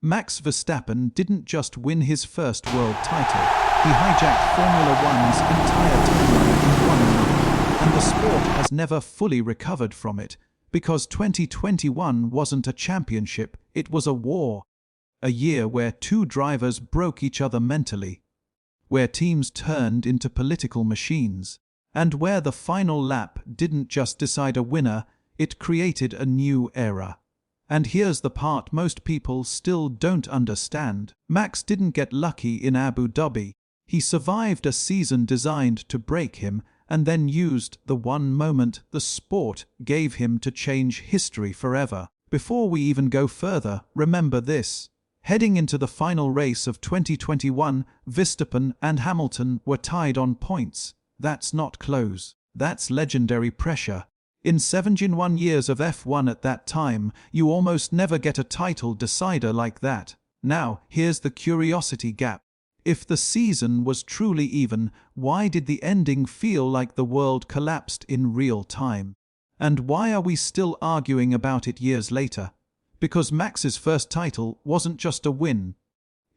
Max Verstappen didn't just win his first world title, he hijacked Formula One's entire timeline in 1 month, and the sport has never fully recovered from it, because 2021 wasn't a championship, it was a war. A year where two drivers broke each other mentally, where teams turned into political machines, and where the final lap didn't just decide a winner, it created a new era. And here's the part most people still don't understand. Max didn't get lucky in Abu Dhabi. He survived a season designed to break him, and then used the one moment the sport gave him to change history forever. Before we even go further, remember this. Heading into the final race of 2021, Verstappen and Hamilton were tied on points. That's not close. That's legendary pressure. In 71 years of F1 at that time, you almost never get a title decider like that. Now, here's the curiosity gap. If the season was truly even, why did the ending feel like the world collapsed in real time? And why are we still arguing about it years later? Because Max's first title wasn't just a win.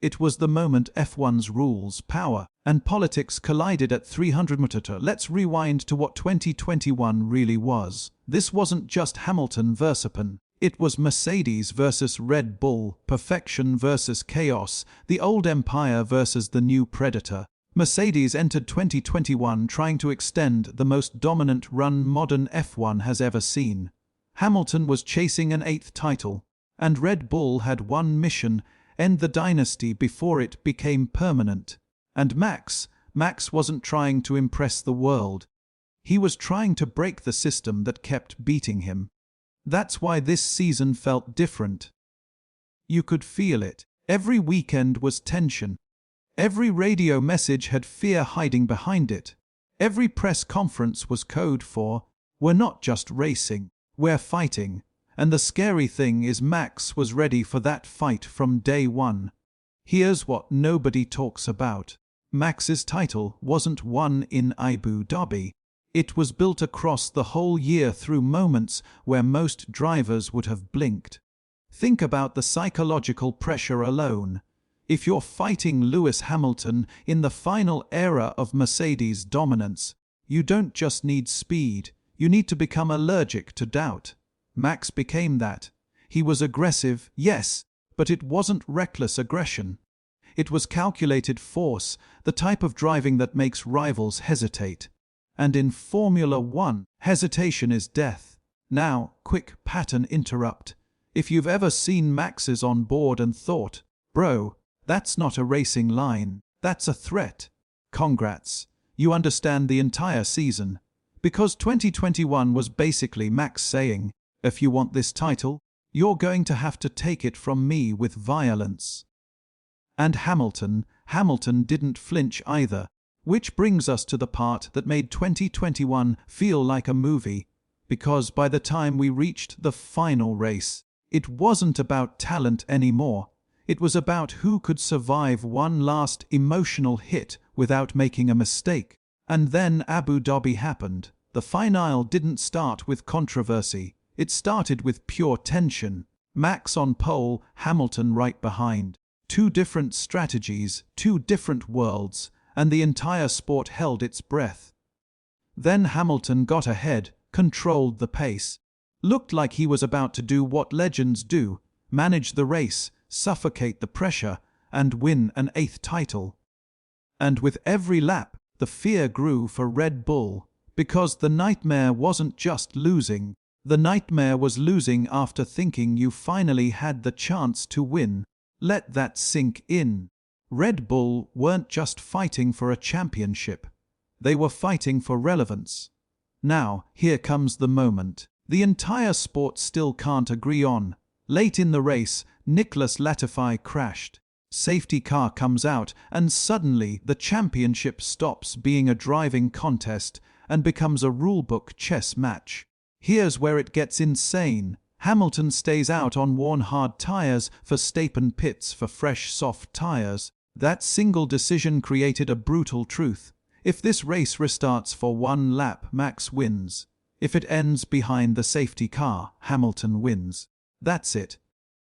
It was the moment F1's rules, power, and politics collided at 300 m. Let's rewind to what 2021 really was. This wasn't just Hamilton Verstappen. It was Mercedes versus Red Bull, perfection versus chaos, the old empire versus the new predator. Mercedes entered 2021 trying to extend the most dominant run modern F1 has ever seen. Hamilton was chasing an 8th title, and Red Bull had one mission: end the dynasty before it became permanent. And Max wasn't trying to impress the world. He was trying to break the system that kept beating him. That's why this season felt different. You could feel it. Every weekend was tension. Every radio message had fear hiding behind it. Every press conference was code for, "We're not just racing, we're fighting." And the scary thing is Max was ready for that fight from day one. Here's what nobody talks about. Max's title wasn't won in Abu Dhabi. It was built across the whole year through moments where most drivers would have blinked. Think about the psychological pressure alone. If you're fighting Lewis Hamilton in the final era of Mercedes' dominance, you don't just need speed, you need to become allergic to doubt. Max became that. He was aggressive, yes, but it wasn't reckless aggression. It was calculated force, the type of driving that makes rivals hesitate. And in Formula One, hesitation is death. Now, quick pattern interrupt. If you've ever seen Max's on board and thought, "Bro, that's not a racing line, that's a threat," congrats. You understand the entire season. Because 2021 was basically Max saying, "If you want this title, you're going to have to take it from me with violence." And Hamilton didn't flinch either. Which brings us to the part that made 2021 feel like a movie. Because by the time we reached the final race, it wasn't about talent anymore. It was about who could survive one last emotional hit without making a mistake. And then Abu Dhabi happened. The finale didn't start with controversy. It started with pure tension. Max on pole, Hamilton right behind. Two different strategies, two different worlds, and the entire sport held its breath. Then Hamilton got ahead, controlled the pace. Looked like he was about to do what legends do: manage the race, suffocate the pressure, and win an 8th title. And with every lap, the fear grew for Red Bull, because the nightmare wasn't just losing. The nightmare was losing after thinking you finally had the chance to win. Let that sink in. Red Bull weren't just fighting for a championship. They were fighting for relevance. Now, here comes the moment the entire sport still can't agree on. Late in the race, Nicholas Latifi crashed. Safety car comes out, and suddenly the championship stops being a driving contest and becomes a rulebook chess match. Here's where it gets insane. Hamilton stays out on worn hard tires, Verstappen pits for fresh soft tires. That single decision created a brutal truth. If this race restarts for one lap, Max wins. If it ends behind the safety car, Hamilton wins. That's it.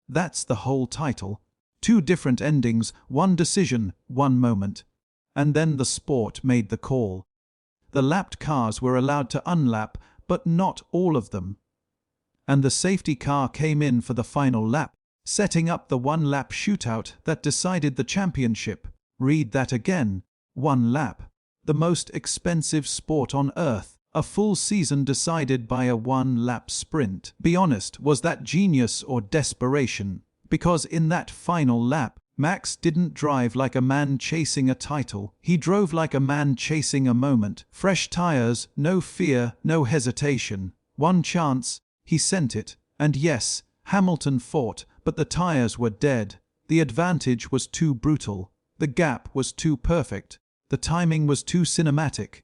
That's the whole title. Two different endings, one decision, one moment. And then the sport made the call. The lapped cars were allowed to unlap, but not all of them. And the safety car came in for the final lap, setting up the one-lap shootout that decided the championship. Read that again. One lap. The most expensive sport on earth. A full season decided by a one-lap sprint. Be honest, was that genius or desperation? Because in that final lap, Max didn't drive like a man chasing a title. He drove like a man chasing a moment. Fresh tires, no fear, no hesitation. One chance, he sent it. And yes, Hamilton fought, but the tires were dead. The advantage was too brutal. The gap was too perfect. The timing was too cinematic.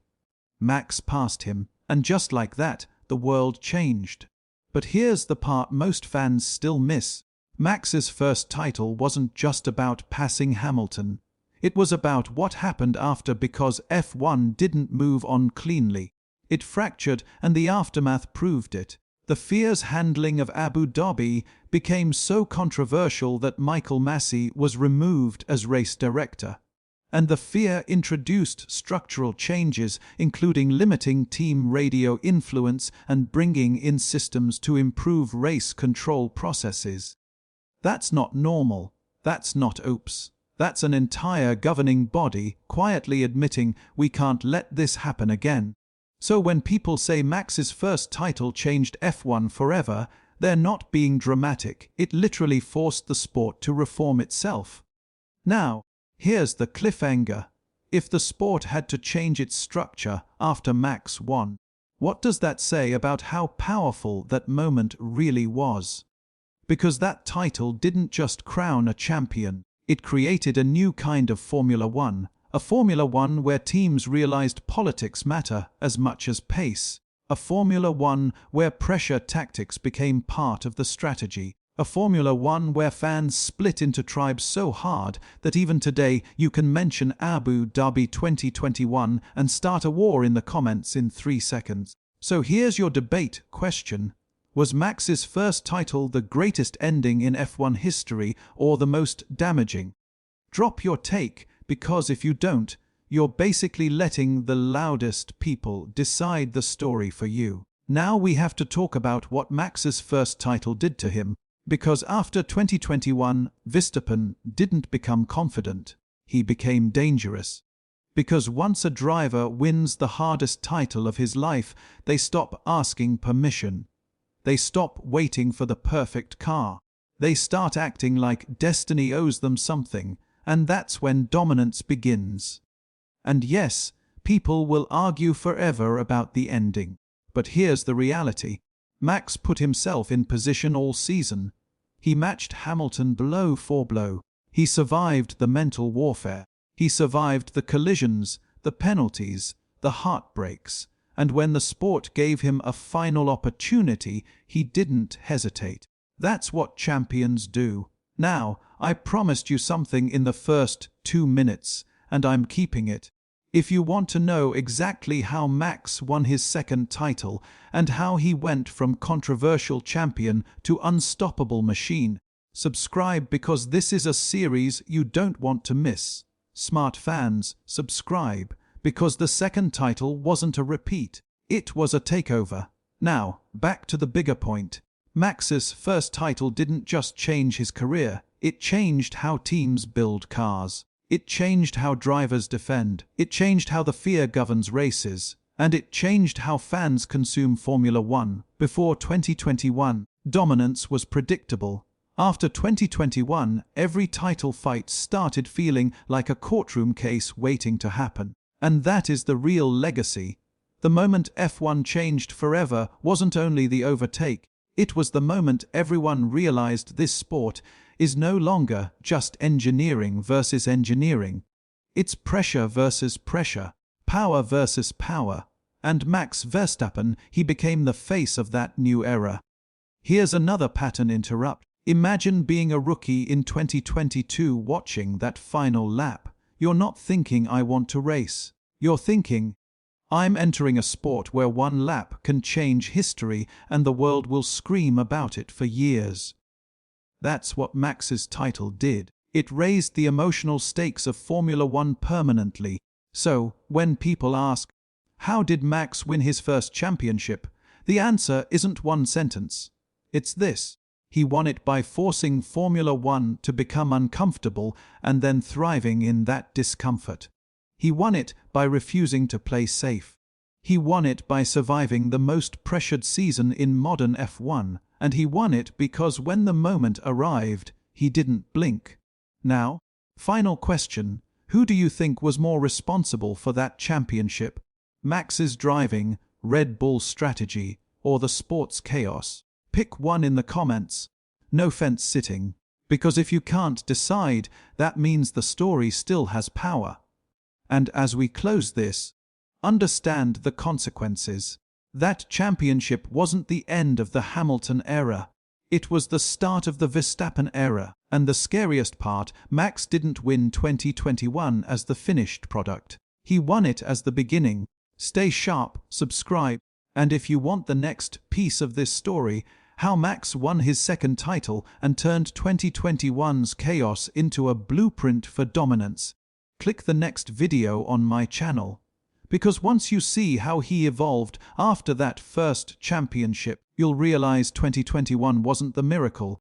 Max passed him, and just like that, the world changed. But here's the part most fans still miss. Max's first title wasn't just about passing Hamilton. It was about what happened after, because F1 didn't move on cleanly. It fractured, and the aftermath proved it. The FIA's handling of Abu Dhabi became so controversial that Michael Massey was removed as race director. And the FIA introduced structural changes, including limiting team radio influence and bringing in systems to improve race control processes. That's not normal. That's not oops. That's an entire governing body quietly admitting we can't let this happen again. So when people say Max's first title changed F1 forever, they're not being dramatic. It literally forced the sport to reform itself. Now, here's the cliffhanger. If the sport had to change its structure after Max won, what does that say about how powerful that moment really was? Because that title didn't just crown a champion, it created a new kind of Formula One, a Formula One where teams realized politics matter as much as pace, a Formula One where pressure tactics became part of the strategy, a Formula One where fans split into tribes so hard that even today you can mention Abu Dhabi 2021 and start a war in the comments in 3 seconds. So here's your debate question. Was Max's first title the greatest ending in F1 history or the most damaging? Drop your take, because if you don't, you're basically letting the loudest people decide the story for you. Now we have to talk about what Max's first title did to him, because after 2021, Verstappen didn't become confident. He became dangerous. Because once a driver wins the hardest title of his life, they stop asking permission. They stop waiting for the perfect car. They start acting like destiny owes them something, and that's when dominance begins. And yes, people will argue forever about the ending. But here's the reality. Max put himself in position all season. He matched Hamilton blow for blow. He survived the mental warfare. He survived the collisions, the penalties, the heartbreaks. And when the sport gave him a final opportunity, he didn't hesitate. That's what champions do. Now, I promised you something in the first 2 minutes, and I'm keeping it. If you want to know exactly how Max won his second title and how he went from controversial champion to unstoppable machine, subscribe, because this is a series you don't want to miss. Smart fans, subscribe, because the second title wasn't a repeat. It was a takeover. Now, back to the bigger point. Max's first title didn't just change his career, it changed how teams build cars. It changed how drivers defend. It changed how the FIA governs races. And it changed how fans consume Formula One. Before 2021, dominance was predictable. After 2021, every title fight started feeling like a courtroom case waiting to happen. And that is the real legacy. The moment F1 changed forever wasn't only the overtake, it was the moment everyone realized this sport is no longer just engineering versus engineering. It's pressure versus pressure, power versus power. And Max Verstappen, he became the face of that new era. Here's another pattern interrupt. Imagine being a rookie in 2022 watching that final lap. You're not thinking, I want to race. You're thinking, I'm entering a sport where one lap can change history and the world will scream about it for years. That's what Max's title did. It raised the emotional stakes of Formula One permanently. So, when people ask, how did Max win his first championship? The answer isn't one sentence. It's this. He won it by forcing Formula One to become uncomfortable and then thriving in that discomfort. He won it by refusing to play safe. He won it by surviving the most pressured season in modern F1, and he won it because when the moment arrived, he didn't blink. Now, final question, who do you think was more responsible for that championship? Max's driving, Red Bull's strategy, or the sport's chaos? Pick one in the comments. No fence sitting. Because if you can't decide, that means the story still has power. And as we close this, understand the consequences. That championship wasn't the end of the Hamilton era. It was the start of the Verstappen era. And the scariest part, Max didn't win 2021 as the finished product. He won it as the beginning. Stay sharp, subscribe, and if you want the next piece of this story, how Max won his second title and turned 2021's chaos into a blueprint for dominance, click the next video on my channel. Because once you see how he evolved after that first championship, you'll realize 2021 wasn't the miracle,